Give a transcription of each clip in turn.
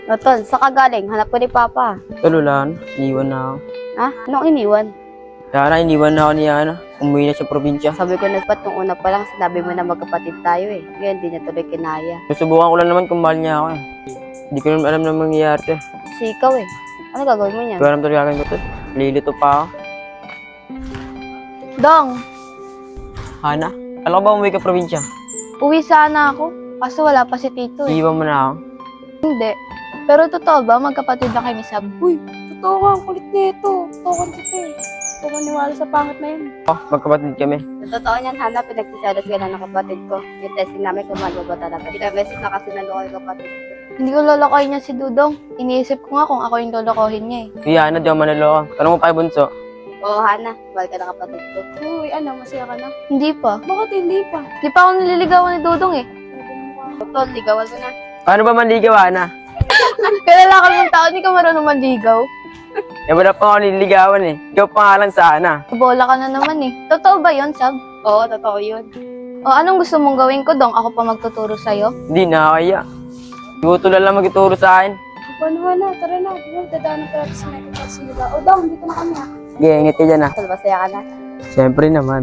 O, tol, sa kagaling, hanap ko ni Papa. Tol, wala na. Iniwan na ako. Ha? Anong iniwan? Kaya na, iniwan na ako ni Ana. Umuwi na sa probinsya. Sabi ko na ba't nung una pa lang, sinabi mo na magkapatid tayo eh. Ngayon, di niya tuloy kinaya. Susubukan ko lang naman kung mahal niya ako eh. Hindi ko naman alam na mangyayari to eh. Kasi ikaw eh. Ano gagawin mo niyan? Hindi ko alam talaga gagawin ko to. Lilito pa ako. Dong, Hana, alam ko ba umuwi ka probinsya? uwi sana ako. Kaso wala pa si Tito eh. Iiwan mo na ako. Hindi. Pero totoo ba, magkapatid na kayo ni Sab? Uy, totoo nga, ang kulit nito. Totoo kita eh. Huwag maniwala sa pangit na yun. Oh, magkapatid kami. Sa totoo niyan, Hana, pinagsisalas ka na ng kapatid ko. Yung testing namin kung mahal mo ba talaga. Kita-message na kasi naloko yung kapatid ko. Hindi ko lolokohin niya si Dudong. Iniisip ko nga kung ako yung lolokohin niya eh. Kuya, Ana, di ako manaloko. Tanong mo pa kay Bunso. Oo, Hana, mahal ka ng kapatid ko. Uy, ano, masaya ka na? Hindi pa. Bakit hindi pa? Hindi pa ako nililigawan ni Dudong eh. Totoo, ligawan mo na. Paano ba manligaw, Ana? Kilala ka ng tao, hindi ka marunong manligaw. Eh, wala pa ako nililigawan eh. Ikaw pangalan sa Ana. Bola ka na naman eh. Totoo ba yun, Sab? Oo, totoo yun. O, anong gusto mong gawin ko, Dong? Ako pa magtuturo sa'yo? Hindi, nakakaya. Siguro lang magtuturo sa akin. Paano na? Tara na. Dadaanan pa natin sa Michael Garcia. O, daw, dito na kami ah. Sige, ingat ka dyan ah. Tol, masaya ka na? Siyempre naman.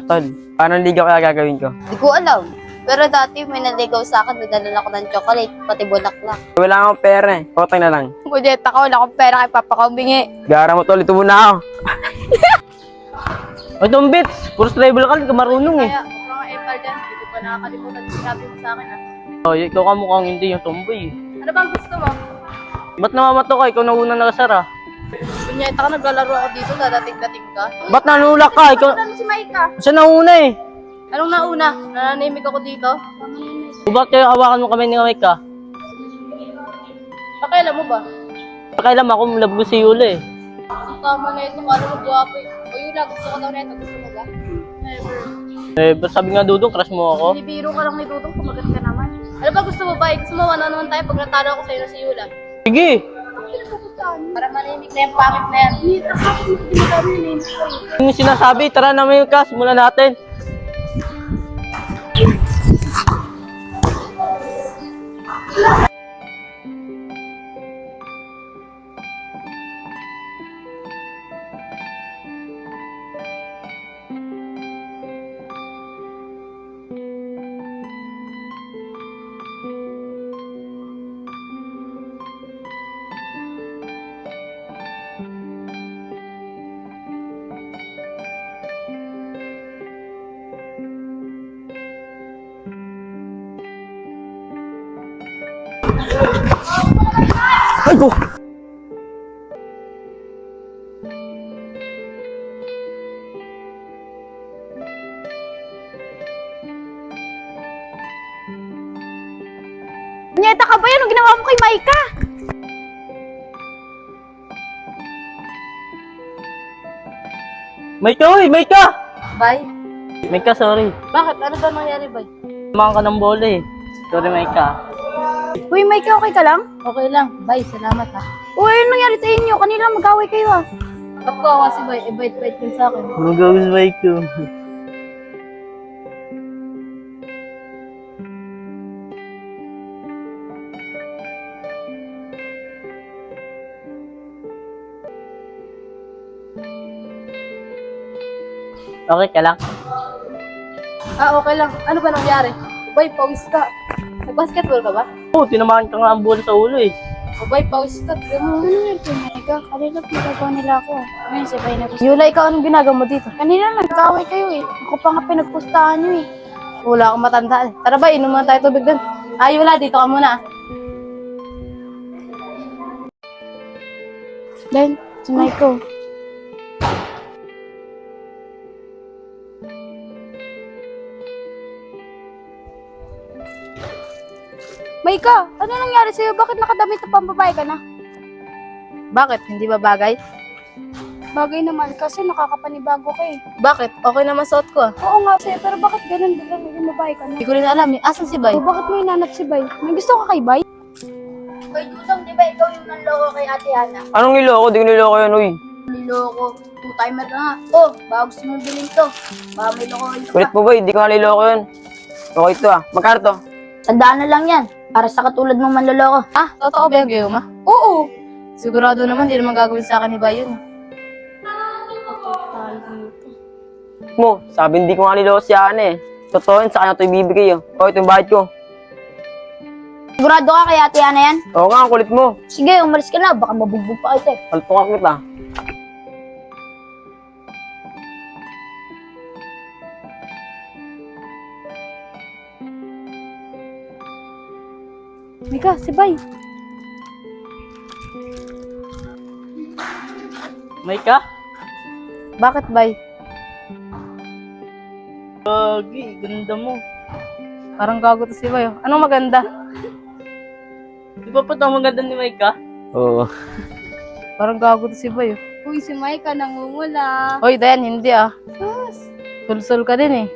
Tol, paano ligaw kaya gagawin ko? Hindi ko alam. Pero dati may naligaw sa akin, nadala ako ng chocolate, pati bulaklak. Wala akong pera eh. Potay na lang. Budeta ka, wala akong pera kay Papa Kaumbingi. Gara mo tol, ito muna ako. O itong bits, puro tribal ka, hindi ka marunong eh. Kaya, huwag mga epal dyan. Hindi ko pa nakakalimutan. Sinabi mo sa akin ah. Oh, ikaw ka mukhang hindi yung tomboy eh. Ano bang gusto mo? Ba't namamato ka? Ikaw na unang nakasar ah. Kunyeta ka, naglalaro ako dito. Dadating-dating ka. Ba't nanulak ka? Ikaw, Ano si Maika? siya nauna eh. Anong nauna? Nananimik ako dito? O ba't kayo hawakan mo kami ni Mike ka? Pakailan mo ba? Pakailan ako love ko si Yula eh. Ang tama na ito. Kala mo guwapo eh. O Yula, gusto ko daw na ito. Gusto mo ba? Never. Eh, ba't sabi nga Dudong, crush mo ako? Nibiro ka lang ni Dudong. Kumagat ka naman. Ano ba gusto mo ba? Gusto mo ano naman tayo pag natalo ako sa'yo na si Yula? Sige! Para manimik na yung pangit na yan. Hindi, tapos hindi mo kami nanimik ko eh. Yung sinasabi, tara na may kas, mula natin. Ay ko! Nyeta ka ba yan? Anong ginawa mo kay Maika? Mike, oy! Mike! Bye. Mike, sorry. Bakit? Ano ba nangyari ba? Tumakan ka ng bola eh. Sorry, Mike. Uy, Maika, okay ka lang? Okay lang. Bye, salamat ha. Uy, anong nangyari sa inyo? Kanina mag-away kayo ah. Ba't ko awa si Bay? Bait-bait din sa akin. Ano gawin, Mike? Okay ka lang? Ah, okay lang. Ano ba nangyari? Bay, pawis ka. Nag-basketball ka ba? Oo, tinamaan ka nga ang bola sa ulo eh. O bay, pawis ka. Ano nangyari kay Maika? Kanina pinagawa nila ako. Ngayon si Bay na gusto. Yula, ikaw anong ginagawa mo dito? Kanina nag-away kayo eh. Ako pa nga pinagpustahan nyo eh. Wala akong matanda eh. Tara ba, inom muna tayo tubig dun. Ah, Yula, dito ka muna ah. Then, si Maiko. Maika, ano nangyari sa'yo? Bakit nakadamit na pambabae ka na? Bakit? Hindi ba bagay? Bagay naman kasi nakakapanibago ka eh. Bakit? Okay naman suot ko ah. Oo nga sa'yo, pero bakit ganun biglang naging babae ka na? Hindi ko rin alam eh. Asan si Bay? O bakit mo hinanap si Bay? May gusto ka kay Bay? Bay, Dudong, di ba ikaw yung nanloko kay Ate Hana? Anong niloko? Di ko niloko yan, uy. Niloko. Two-timer ka nga. Oh, baka gusto mong bilhin to. Baka may lokohin ka Kulit pa. mo ba? Hindi ko nga niloko yun. Okay ito ah. Magkano to? Tandaan na lang yan. Para sa katulad mong manloloko. Ah, totoo ba yung Gayuma? Oo! Sigurado naman, di naman gagawin sa akin ni Bayon. Mo, sabi hindi ko nga niloko si Ana eh. Totoo yun, sa kanya ito ibibigay oh. O, ito yung bayad ko. Sigurado ka kay Ate Ana yan? Oo nga, ang kulit mo. Sige, umalis ka na. Baka mabugbog pa kita eh. Palpong kita. Mika, si Bay. May ka? Bakit, Bay? Gagi, ganda mo. Parang gago to si Bay. Oh. Anong maganda? Di ba pa ito maganda ni Mike Oo. Parang gago to si Bay. Oh. Uy, si Micah nangungula. Hoy, Dayan, hindi ah. Sulsul ka din eh.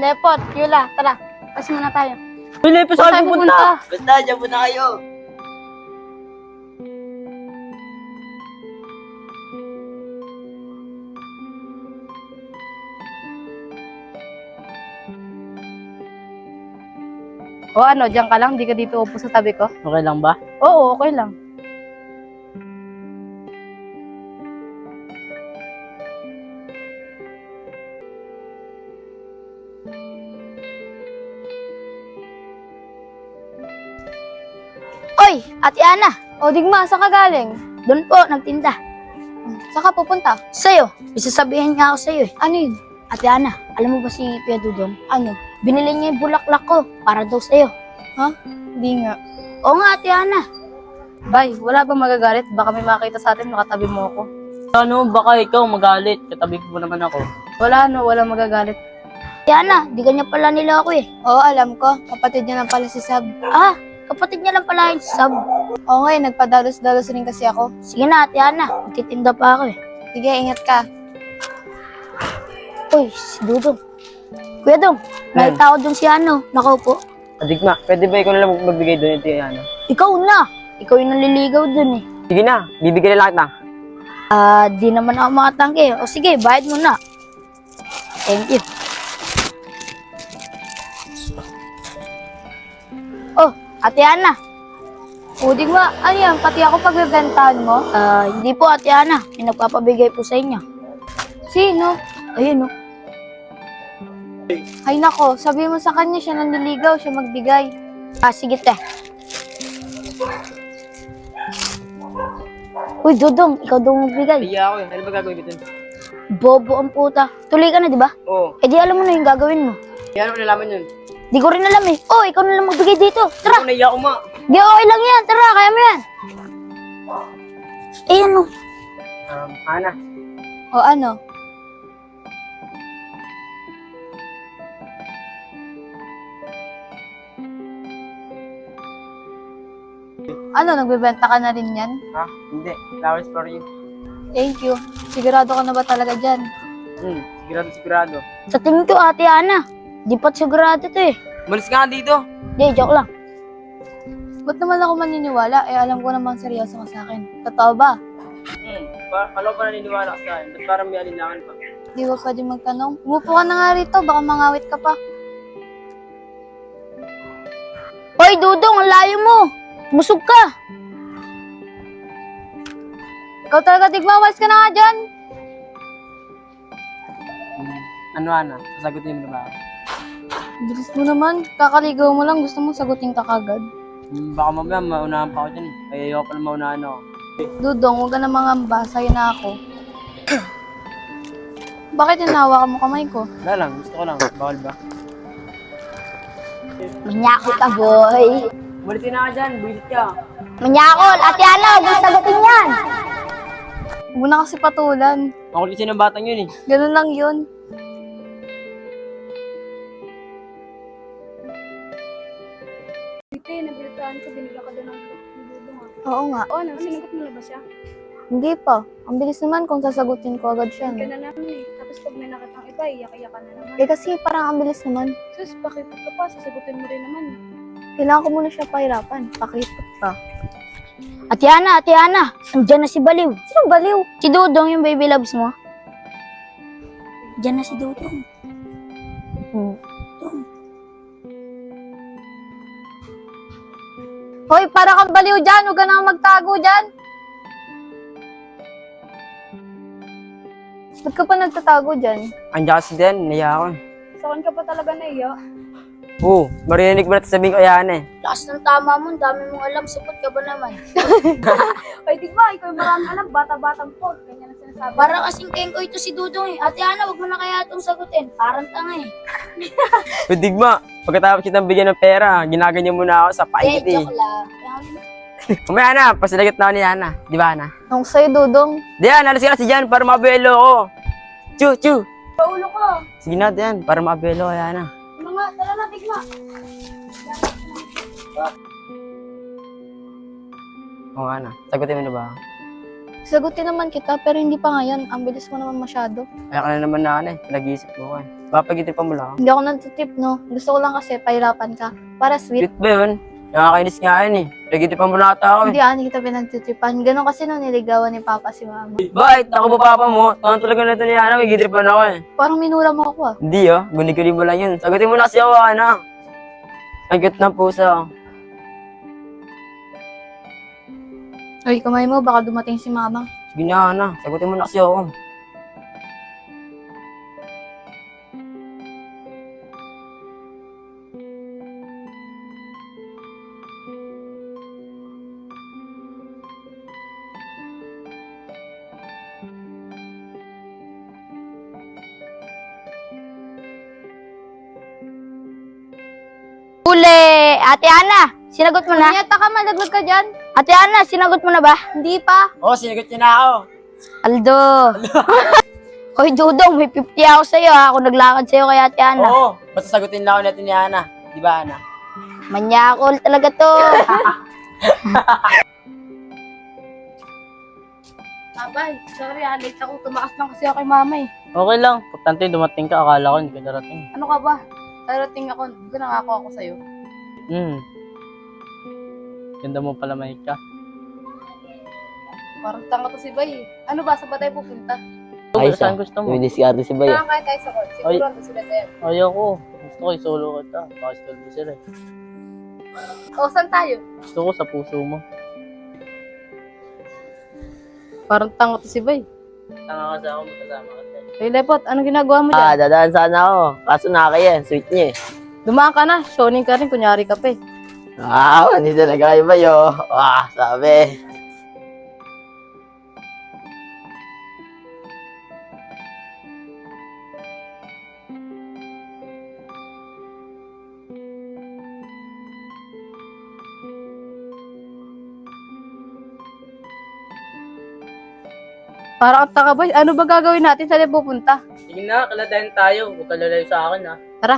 Lepot, Yula, tara. Pas muna tayo. Pili pa Saan tayo pupunta? Basta, dyan muna kayo. O ano, diyan ka lang? Di ka dito upo sa tabi ko? Okay lang ba? Oo, okay lang. Oy, Ate Ana. O, Digma, saan ka galing? Doon po, nagtinda. Saan ka pupunta? Sa'yo, isasabihin nga ako sa'yo eh. Ano yun? Ate Ana, alam mo ba si Pia Dudong? Ano? Binili niya yung bulaklak ko para daw sa'yo. Hindi nga. Oo nga, Ate Ana. Bay, wala bang magagalit? Baka may makita sa atin, makatabi mo ako. Ano, baka ikaw magalit. Katabi ko naman ako. Wala no, wala magagalit. Ate Ana, di ganyan pala nila ako eh. Oo, alam ko. Kapatid niya lang pala si Sab. Ah, kapatid niya lang pala yung sub. Oo nga, nagpadalos-dalos rin kasi ako. Sige na, Ate Ana. Magtitinda pa ako eh. Sige, ingat ka. Uy, si Dudong. Kuya Dong, nakita ko dun si ano, nakaupo. Adigma, pwede ba ikaw na lang magbigay doon ito yung ano? Ikaw na. Ikaw yung naliligaw dun eh. Sige na, bibigyan na lang kita. Di naman ako makatanggi. O sige, bayad mo na. Thank you. Oh, Ate Ana. O, Digma, ano yan? Pati ako pagbebentahan mo? Hindi po, Ate Ana. May nagpapabigay po sa inyo. Sino? Ayun oh. Ay nako, sabi mo sa kanya siya nanliligaw, siya magbigay. Sige te. Uy, Dudong, ikaw daw magbigay. Iya ako eh. Ano ba gagawin ko dun? Bobo ang puta. Tuloy ka na, di ba? Oo. Eh di alam mo na yung gagawin mo. Yan ako nalaman yun. Di ko rin alam eh. Oh, ikaw na lang magbigay dito. Tara. Ako naiya ko ma. Di okay lang yan. Tara, kaya mo yan. Eh ano? Ana. O ano? Ano, nagbebenta ka na rin yan? Ha? Hindi. Flowers for you. Thank you. Sigurado ka na ba talaga dyan? Sigurado, sigurado. Sa tingin ko, Ate Ana. Di pa sigurado to eh. Malis ka nga dito. Di, joke lang. Ba't naman ako maniniwala? Eh, alam ko namang seryoso ka sa akin. Totoo ba? Alam ko naniniwala ka sa akin. Ba't parang may alinlangan pa? Di ba pwede magtanong? Umupo ka na nga rito, baka mangawit ka pa. Hoy, Dudong, ang layo mo. Busog ka. Ikaw talaga, Digma, walis ka na nga dyan. Ano, Ana? Sasagutin mo na ba ako? Bilis mo naman, kakaligaw mo lang, gusto mo sagutin ka kagad. Baka mamaya maunahan pa ako dyan. Kaya ayoko pa na maunahan ako. Dudong, huwag ka na mangamba, sa'yo na ako. Bakit hinahawakan mo kamay ko? Wala lang, gusto ko lang. Bawal ba? Manyakol ka, boy. Bulitin na ka dyan, bulitit ka. Manyakol, Ate Ana, huwag mong sagutin yan. Huwag mo na kasi patulan. Makulit siya ng batang yun eh. Ganun lang yun. Ate, nabalitaan ko, binigyan ka doon ng Dudong ah. Oo nga. Oo, ano, sinagot mo na ba siya? Hindi pa. Ang bilis naman kung sasagutin ko agad siya. Ka No? na naman eh. Tapos pag may nakatang iba, iyak-iyak ka na naman. Eh kasi parang ang bilis naman. Sus, pakipot ka pa, sasagutin mo rin naman eh. Kailangan ko muna siya pahirapan. Pakipot pa. Ate Ana, andyan na si Baliw. Sino Baliw? Si Dudong, yung baby loves mo. Diyan na si Dudong. Hoy, para kang baliw dyan. Huwag ka na magtago dyan. Ba't ka pa nagtatago dyan? Andiyan kasi din, naiya ako. Sa akin ka pa talaga naiya. Oo, marinig mo na sabihin ko yan eh. Lakas ng tama mo, ang dami mong alam. Supot ka ba naman? Ay, di ba? Ikaw yung maraming alam. Bata-batang po. Ganyan ang sinasabi. Para kasing kengko ito si Dudong eh. Ate Ana, wag mo na kaya itong sagutin. Parang tanga eh. Digma, pagkatapos kitang bigyan ng pera, ginaganyan mo na ako sa pait eh. Joke lang. Kumaya na, pasilagat na ako ni Ana. Di ba, Ana? Nung sa'yo, Dudong. Diyan, alas ka si Jan para mabelo ko. Chu! Paulo ko. Sige na, Diyan, para mabelo ko, Ana. Mga, tala na, tigma. Oo, Ana. Sagutin mo na ba? Sagutin naman kita, pero hindi pa ngayon. Ang bilis mo naman masyado. Kaya ka na naman na, Ana. Nag-iisip mo ko eh. Papagitin pa mo lang. Hindi ako nagtitip, no? Gusto ko lang kasi pahirapan ka. Para sweet. Sweet ba yun? Nakakainis nga yun eh. Nagitin pa mo na ata ako eh. Hindi, ani kita pinagtitipan. Ganon kasi nung niligawan ni Papa si Mama. Bakit? Ako ba papa mo? Tangan talaga na ito ni Ana. May gitripan ako eh. Parang minura mo ako ah. Hindi oh. Guni-guni mo lang yun. Sagutin mo na kasi ako, Ana. Ang cute ng pusa. Ay, kamay mo, baka dumating si Mama. Sige na, Ana. Sagutin mo na kasi ako. Huli! Ate Ana, sinagot mo na? Yata ka, malaglag ka dyan. Ate Ana, sinagot mo na ba? Hindi pa. Oo, sinagot niya na ako. Aldo. Hoy, Dudong, may 50 ako sa'yo ha. Ako naglakad sa'yo kay Ate Ana. Oo, basta sagutin lang ako natin ni Ana. Di ba, Ana? Manyakol talaga to. Abay, sorry late ako. Tumakas lang kasi ako kay Mama eh. Okay lang. Importante dumating ka. Akala ko hindi ka darating. Ano ka ba? Darating ako. Nangako ako sa'yo. Ganda mo pala, Maika. Parang tanga to si Bay eh. Ano ba? Saan ba tayo pupunta? Ay, saan gusto mo? diskarte si Saan kaya tayo sa kotse? Ay. Siguro ando sila tayo. Ayoko. Gusto ko isolo kita. Pakistol mo sila eh. O, saan tayo? Gusto ko sa puso mo. Parang tanga to si Bay. Tanga ka sa ako, magkasama ka tayo. Hey, Lepot, anong ginagawa mo dyan? dadaan sana ako. Kaso nakakaya, sweet niya eh. Dumaan ka na. Shoning ka rin. Kunyari ka pa eh. Hindi talaga kayo ba yun? Sabi. Parang ang taka Bay. Ano ba gagawin natin? Saan tayo pupunta? Sige na, kaladayan tayo. Huwag ka lalayo sa akin ha. Tara.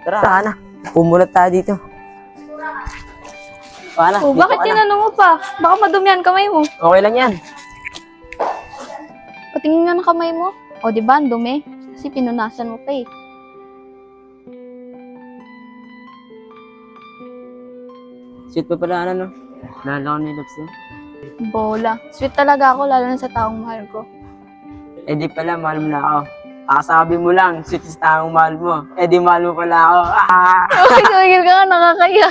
Tara, Ana. Pumunot tayo dito. Ana, Oh, bakit tinanong mo pa? Baka madumihan kamay mo. Okay lang yan. Patingin nga ng kamay mo. O, di ba? Ang dumi. Kasi pinunasan mo pa eh. Sweet pa pala, Ana, no? Nalala ko ni Loves eh. Bola. Sweet talaga ako, lalo na sa taong mahal ko. Eh di pala, mahal mo na ako. Sabi mo lang, sweet sa taong mahal mo. Eh di mahal mo pala ako. Ay, tumigil ka nga, nakakaya.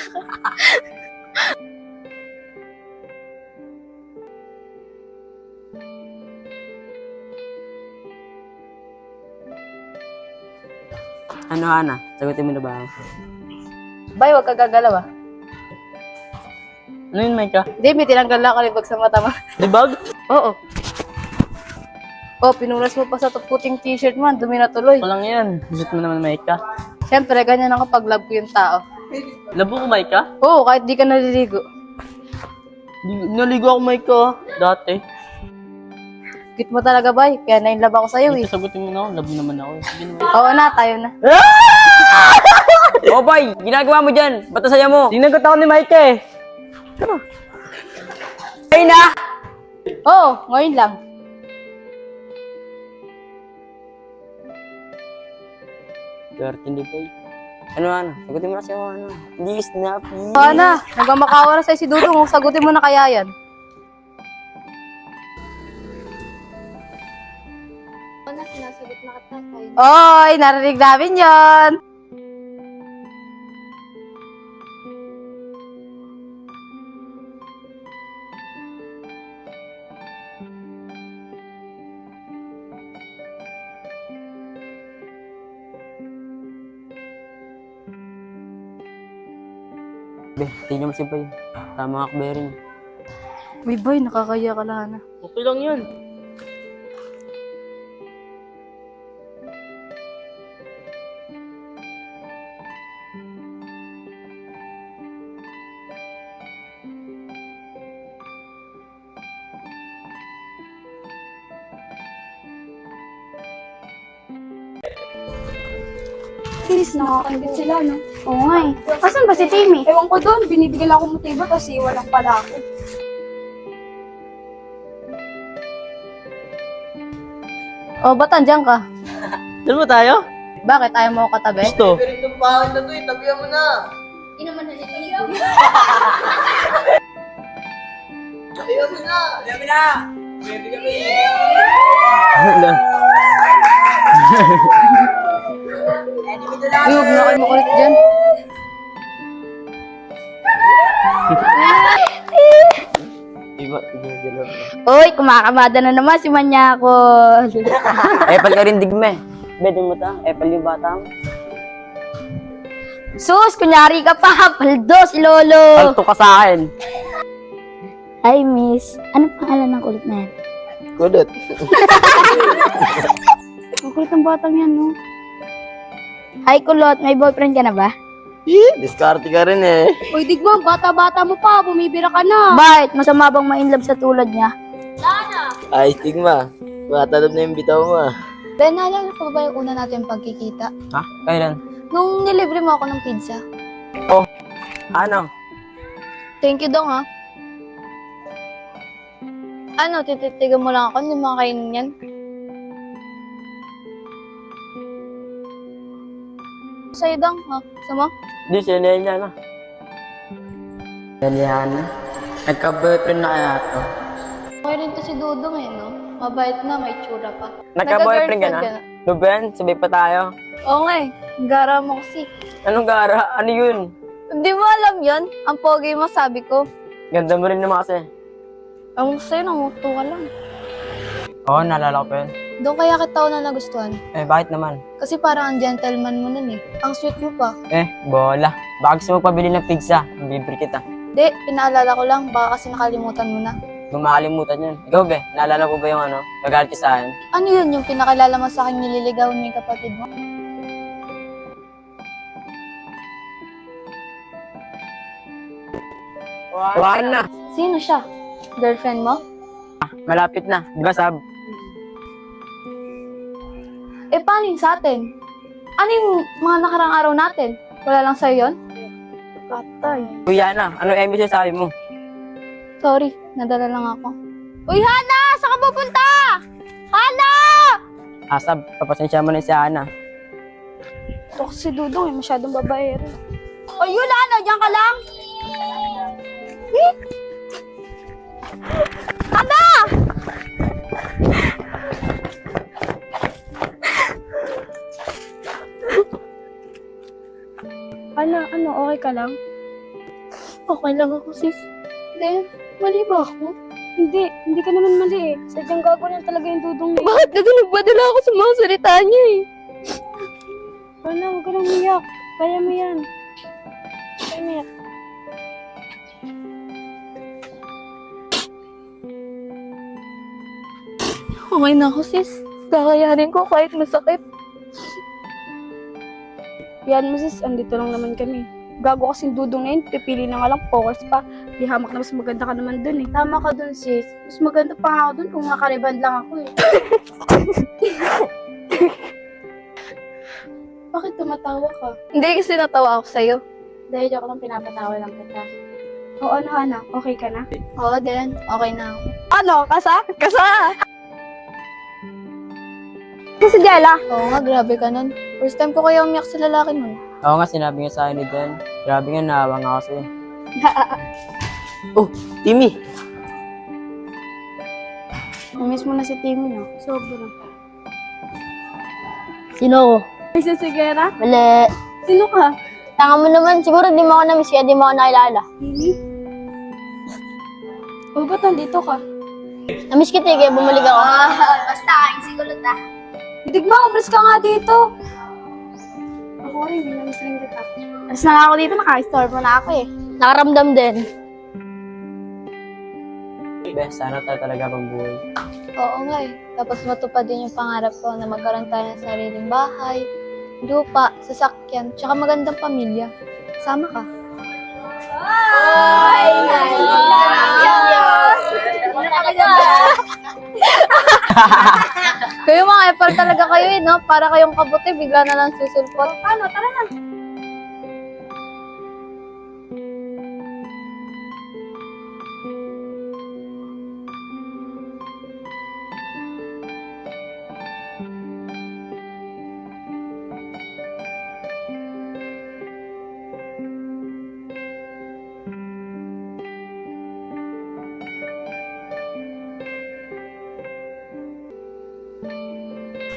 Ano, Ana? Sagutin mo na ba ako? Bay, huwag ka gagalaw ah. Ano yun, Maika? Hindi, may tinanggal na kalibag sa mata mo. Libag? Oo. Oh, pinunas mo pa sa puting t-shirt mo. Dumi na tuloy. Walang yan. Gusto mo naman, Maika. Siyempre, ganyan ako pag love ko yung tao. Labo ko, Maika? Oo, kahit di ka naliligo. Naligo ako, Maika. Dati. Cute mo talaga, Bay. Kaya na-inlove ako sa'yo eh. Dito sagutin mo na ako. Labo naman ako. Sige na. Oo na, tayo na. Oh, boy! Ginagawa mo dyan! Ba't saya mo? Sinagot ako ni Maika eh. Ay na! Oo, ngayon lang. Swerte ni Boy. Ano? Sagutin mo na siya, ano? Please na, please. Ana, hanggang makawa na sa'yo si Dudong. Sagutin mo na kaya yan. Ano, sinasagot na kita. Tayo. Oy, narinig namin yon. Be, tingnan mo si Boy. Tama ka, Bering. Uy, boy, nakakaya ka lang na. Okay lang yun. Sis, nakakandit sila, no? Oo nga eh. Asan ba si Timmy? Ewan ko doon, binibigyan ako motibo, tapos iwalang pala ako. O, ba't andyan ka? Doon mo tayo? Bakit? Ayaw mo ako katabi? Gusto. Ano? Uy, huwag na kayo makulit dyan. Iba, dalawa. Uy, kumakamada na naman si Manyakol. Epal ka rin digme. Be, dun mo ta. Epal yung bata mo. Sus, kunyari ka pa. Paldo si Lolo. Palto ka sa akin. Hi, miss. Ano pangalan ng kulit na yan? Kulot. Makulit ang batang yan, no? Hi, kulot. May boyfriend ka na ba? Diskarte ka rin eh. Uy, Digma, bata-bata mo pa, bumibira ka na. Bakit? Masama bang ma-inlove sa tulad niya? Ay, stigma. Matalab na yung bitaw mo ah. Ben, naalala ko ba yung una natin pagkikita? Ha? Kailan? Nung nilibre mo ako ng pizza. Ano? Thank you, Dong, ha? Ano, tititigan mo lang ako, hindi makakainin yan? Sa'yo, Dong, ha? Sama? Di, si Eliana. Eliana? Nagka-boyfriend na kaya to? Okay rin to si Dudong, eh, no? Mabait na, may tsura pa. Nagka-boyfriend ka na? Ruben, sabay pa tayo. Oo nga, eh. Gara mo kasi. Anong gara? Ano yun? Hindi mo alam yon? Ang pogi mo, sabi ko. Ganda mo rin naman kasi. Ang sa'yo, nanguto ka lang. Oo, naalala ko pa yun. Doon kaya kita na nagustuhan. Eh, bakit naman? Kasi parang ang gentleman mo nun, eh. Ang sweet mo pa. Eh, bola. Baka gusto mo pabili ng pizza. Libre kita. Di, pinaalala ko lang, baka kasi nakalimutan mo na. Gumakalimutan yun. Ikaw, be, naalala ko ba yung ano? Nagalit ka sa akin? Ano yun, yung pinakilala mo sa akin nililigawan mo yung kapatid mo? Wakan na. Sino siya? Girlfriend mo? Malapit na. Di ba, Sab? Eh, paano yun sa atin? Ano yung mga nakarang araw natin? Wala lang sa'yo yun? Patay. Kuya na. Ano yung sabi mo? Sorry, nadala lang ako. Uy, Hana! Saan ka pupunta? Hana! Sab, papasensya mo na si Ana. Ito kasi si Dudong, eh. Masyadong babae rin. Uy, yun, ano, diyan ka lang. Ano, okay ka lang? Okay lang ako, sis. Hindi, mali ba ako? Hindi ka naman mali eh. Sadyang gago lang talaga yung Dudong niya. Bakit kasi nagpadala ako sa mga salita niya eh? Ano, huwag ka nang umiyak. Kaya mo yan. Kaya mo yan. Okay na ako, sis. Kakayanin ko kahit masakit. Yan mo sis, andito lang naman kami. Gago kasing Dudong na yun, pipili na nga lang, focus pa. Di hamak na mas maganda ka naman dun eh. Tama ka dun, sis. Mas maganda pa nga ako dun kung nakariband lang ako, eh. Bakit tumatawa ka? Hindi kasi natawa ako sa'yo. Dahil ako lang pinapatawa lang kita. O ano, Hana? Okay ka na? Oo din, okay na ako. Ano? Kasa? Kasi Jella. Oo nga, grabe ka nun. First time ko kaya umiyak sa lalaki nun. Oo nga, sinabi nga sa akin ni Dan. Grabe nga, naawa nga ako sa'yo. Oh, Timmy! Namiss mo na si Timmy, no? Sobra. Sino ko? Ay, si Sigera? Mali. Sino ka? Tanga mo naman, siguro di mo ako na-miss kaya di mo ako nakilala. Lily? O, ba't nandito ka? Na-miss kita kaya bumalik ako. Digma, umalis ka nga dito. Ako rin, hindi na-miss rin kita. Mas na ako dito, naka-store mo na ako eh. Nakaramdam din. Bes, sana tayo talaga magbuhay. Oo nga eh. Tapos matupad din yung pangarap ko na magkaroon tayo ng sariling bahay, lupa, sasakyan, tsaka magandang pamilya. Sama ka. Kayo mga epal talaga kayo eh, no? Para kayong kabuti, bigla na lang susulpot. Ano, tara na.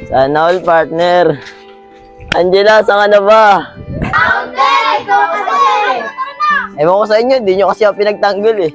Sana all, partner. Angela, saan ka na ba? Ikaw kasi! Ewan ko sa inyo, hindi nyo kasi ako pinagtanggol eh.